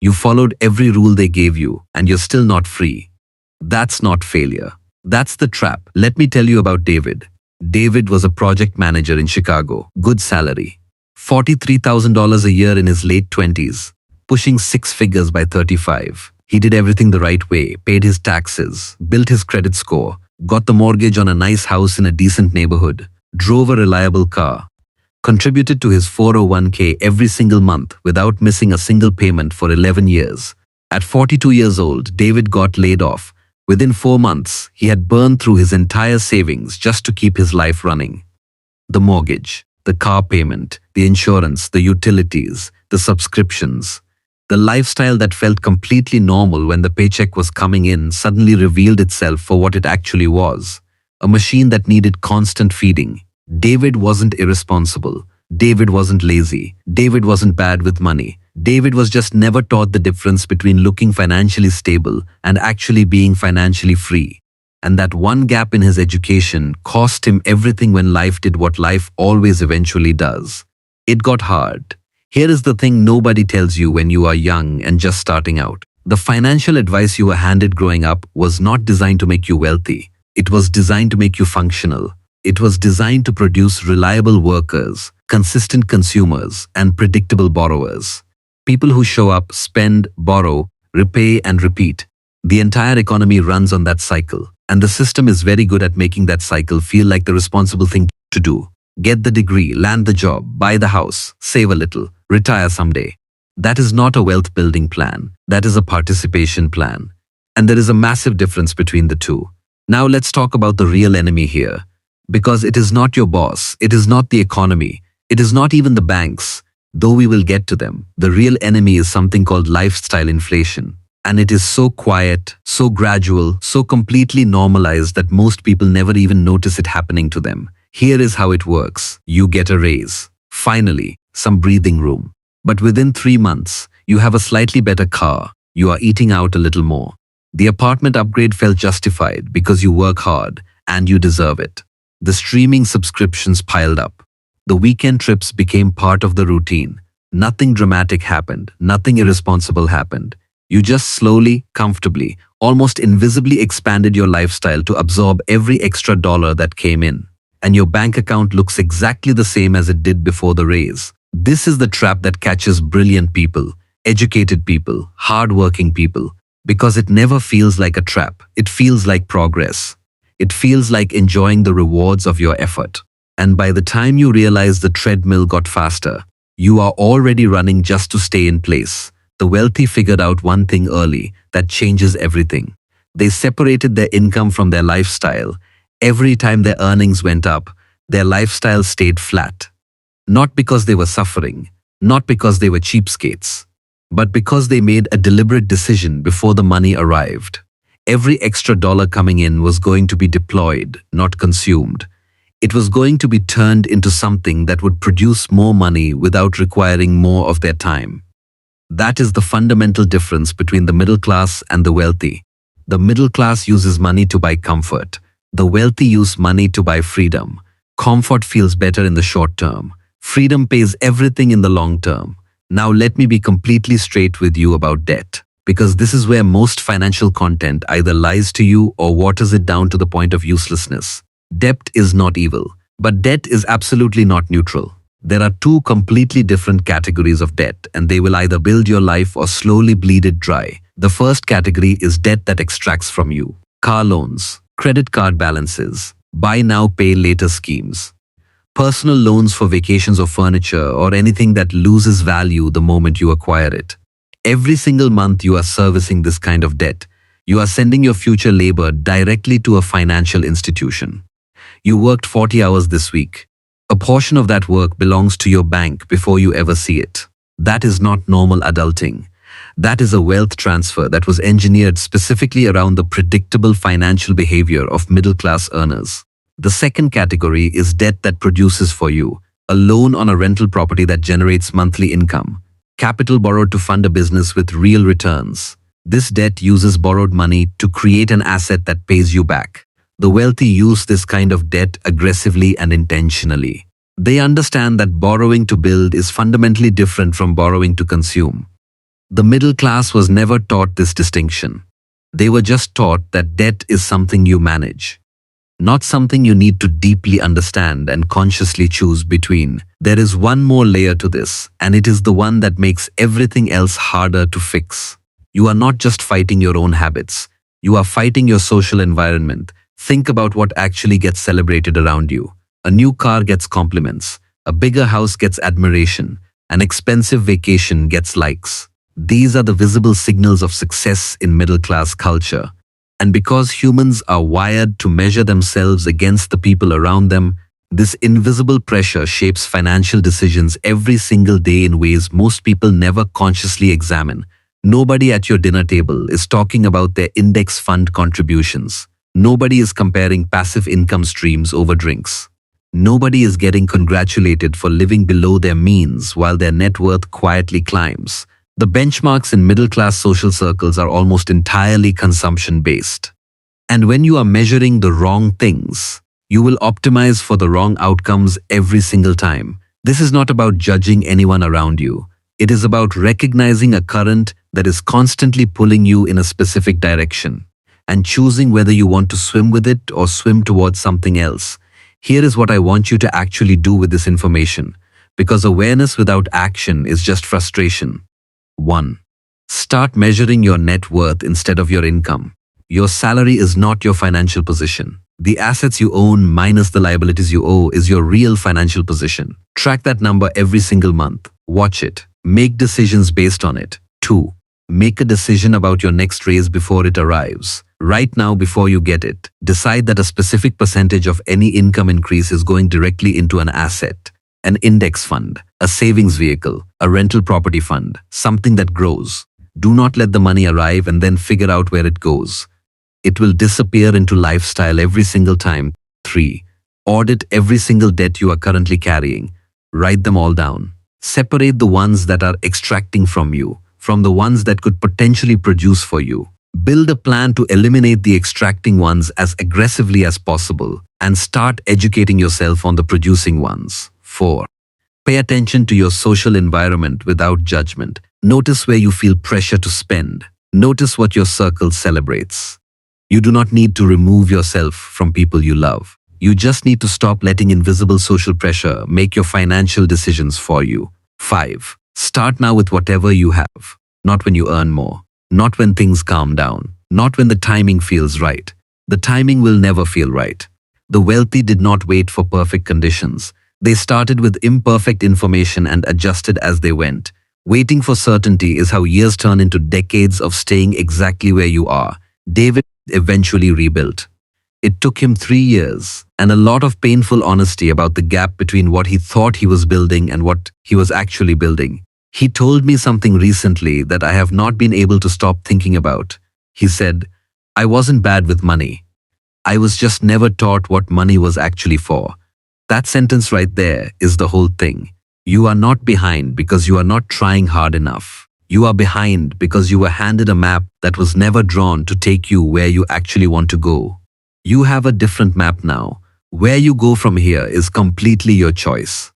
You followed every rule they gave you, and you're still not free. That's not failure. That's the trap. Let me tell you about David. David was a project manager in Chicago. Good salary. $43,000 a year in his late 20s. Pushing six figures by 35. He did everything the right way, paid his taxes, built his credit score, got the mortgage on a nice house in a decent neighborhood, drove a reliable car, contributed to his 401k every single month without missing a single payment for 11 years. At 42 years old, David got laid off. Within 4 months, he had burned through his entire savings just to keep his life running. The mortgage, the car payment, the insurance, the utilities, the subscriptions. The lifestyle that felt completely normal when the paycheck was coming in suddenly revealed itself for what it actually was. A machine that needed constant feeding. David wasn't irresponsible. David wasn't lazy. David wasn't bad with money. David was just never taught the difference between looking financially stable and actually being financially free. And that one gap in his education cost him everything when life did what life always eventually does. It got hard. Here is the thing nobody tells you when you are young and just starting out. The financial advice you were handed growing up was not designed to make you wealthy. It was designed to make you functional. It was designed to produce reliable workers, consistent consumers, and predictable borrowers. People who show up, spend, borrow, repay, and repeat. The entire economy runs on that cycle, and the system is very good at making that cycle feel like the responsible thing to do. Get the degree, land the job, buy the house, save a little, retire someday. That is not a wealth building plan. That is a participation plan. And there is a massive difference between the two. Now let's talk about the real enemy here. Because it is not your boss, it is not the economy, it is not even the banks, though we will get to them. The real enemy is something called lifestyle inflation. And it is so quiet, so gradual, so completely normalized that most people never even notice it happening to them. Here is how it works. You get a raise. Finally, some breathing room. But within 3 months, you have a slightly better car. You are eating out a little more. The apartment upgrade felt justified because you work hard and you deserve it. The streaming subscriptions piled up. The weekend trips became part of the routine. Nothing dramatic happened. Nothing irresponsible happened. You just slowly, comfortably, almost invisibly expanded your lifestyle to absorb every extra dollar that came in. And your bank account looks exactly the same as it did before the raise. This is the trap that catches brilliant people, educated people, hardworking people, because it never feels like a trap. It feels like progress. It feels like enjoying the rewards of your effort. And by the time you realize the treadmill got faster, you are already running just to stay in place. The wealthy figured out one thing early that changes everything. They separated their income from their lifestyle. Every time their earnings went up, their lifestyle stayed flat. Not because they were suffering, not because they were cheapskates, but because they made a deliberate decision before the money arrived. Every extra dollar coming in was going to be deployed, not consumed. It was going to be turned into something that would produce more money without requiring more of their time. That is the fundamental difference between the middle class and the wealthy. The middle class uses money to buy comfort. The wealthy use money to buy freedom. Comfort feels better in the short term. Freedom pays everything in the long term. Now let me be completely straight with you about debt, because this is where most financial content either lies to you or waters it down to the point of uselessness. Debt is not evil, but debt is absolutely not neutral. There are two completely different categories of debt, and they will either build your life or slowly bleed it dry. The first category is debt that extracts from you. Car loans, credit card balances, buy now, pay later schemes. Personal loans for vacations or furniture or anything that loses value the moment you acquire it. Every single month you are servicing this kind of debt. You are sending your future labor directly to a financial institution. You worked 40 hours this week. A portion of that work belongs to your bank before you ever see it. That is not normal adulting. That is a wealth transfer that was engineered specifically around the predictable financial behavior of middle-class earners. The second category is debt that produces for you, a loan on a rental property that generates monthly income, capital borrowed to fund a business with real returns. This debt uses borrowed money to create an asset that pays you back. The wealthy use this kind of debt aggressively and intentionally. They understand that borrowing to build is fundamentally different from borrowing to consume. The middle class was never taught this distinction. They were just taught that debt is something you manage, not something you need to deeply understand and consciously choose between. There is one more layer to this, and it is the one that makes everything else harder to fix. You are not just fighting your own habits, you are fighting your social environment. Think about what actually gets celebrated around you. A new car gets compliments, a bigger house gets admiration, an expensive vacation gets likes. These are the visible signals of success in middle-class culture. And because humans are wired to measure themselves against the people around them, this invisible pressure shapes financial decisions every single day in ways most people never consciously examine. Nobody at your dinner table is talking about their index fund contributions. Nobody is comparing passive income streams over drinks. Nobody is getting congratulated for living below their means while their net worth quietly climbs. The benchmarks in middle-class social circles are almost entirely consumption-based. And when you are measuring the wrong things, you will optimize for the wrong outcomes every single time. This is not about judging anyone around you. It is about recognizing a current that is constantly pulling you in a specific direction and choosing whether you want to swim with it or swim towards something else. Here is what I want you to actually do with this information, because awareness without action is just frustration. 1. Start measuring your net worth instead of your income. Your salary is not your financial position. The assets you own minus the liabilities you owe is your real financial position. Track that number every single month. Watch it. Make decisions based on it. 2. Make a decision about your next raise before it arrives. Right now, before you get it, decide that a specific percentage of any income increase is going directly into an asset, an index fund, a savings vehicle, a rental property fund, something that grows. Do not let the money arrive and then figure out where it goes. It will disappear into lifestyle every single time. 3. Audit every single debt you are currently carrying. Write them all down. Separate the ones that are extracting from you from the ones that could potentially produce for you. Build a plan to eliminate the extracting ones as aggressively as possible and start educating yourself on the producing ones. 4. Pay attention to your social environment without judgment. Notice where you feel pressure to spend. Notice what your circle celebrates. You do not need to remove yourself from people you love. You just need to stop letting invisible social pressure make your financial decisions for you. 5. Start now with whatever you have. Not when you earn more. Not when things calm down. Not when the timing feels right. The timing will never feel right. The wealthy did not wait for perfect conditions. They started with imperfect information and adjusted as they went. Waiting for certainty is how years turn into decades of staying exactly where you are. David eventually rebuilt. It took him 3 years and a lot of painful honesty about the gap between what he thought he was building and what he was actually building. He told me something recently that I have not been able to stop thinking about. He said, "I wasn't bad with money. I was just never taught what money was actually for." That sentence right there is the whole thing. You are not behind because you are not trying hard enough. You are behind because you were handed a map that was never drawn to take you where you actually want to go. You have a different map now. Where you go from here is completely your choice.